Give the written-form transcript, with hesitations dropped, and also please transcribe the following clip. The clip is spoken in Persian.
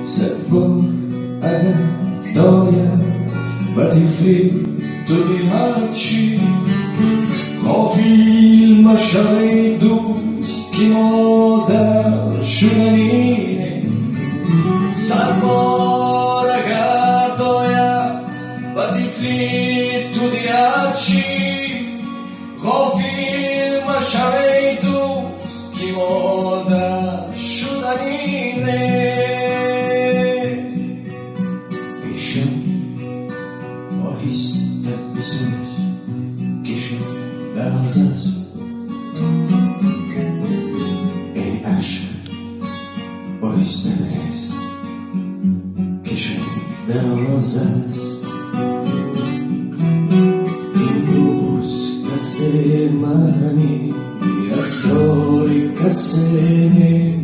Seppur دایم و طفلی تو دیهاتشی غافل مشای دوست که مادر شدنینه سربار اگر دایم و طفلی تو دیهاتشی غافل مشای دوست که مادر شدنینه آهسته بسوز کشو دراز است ای عشق آهسته بریز کشو دراز است این روز کسی منی اسرار کسی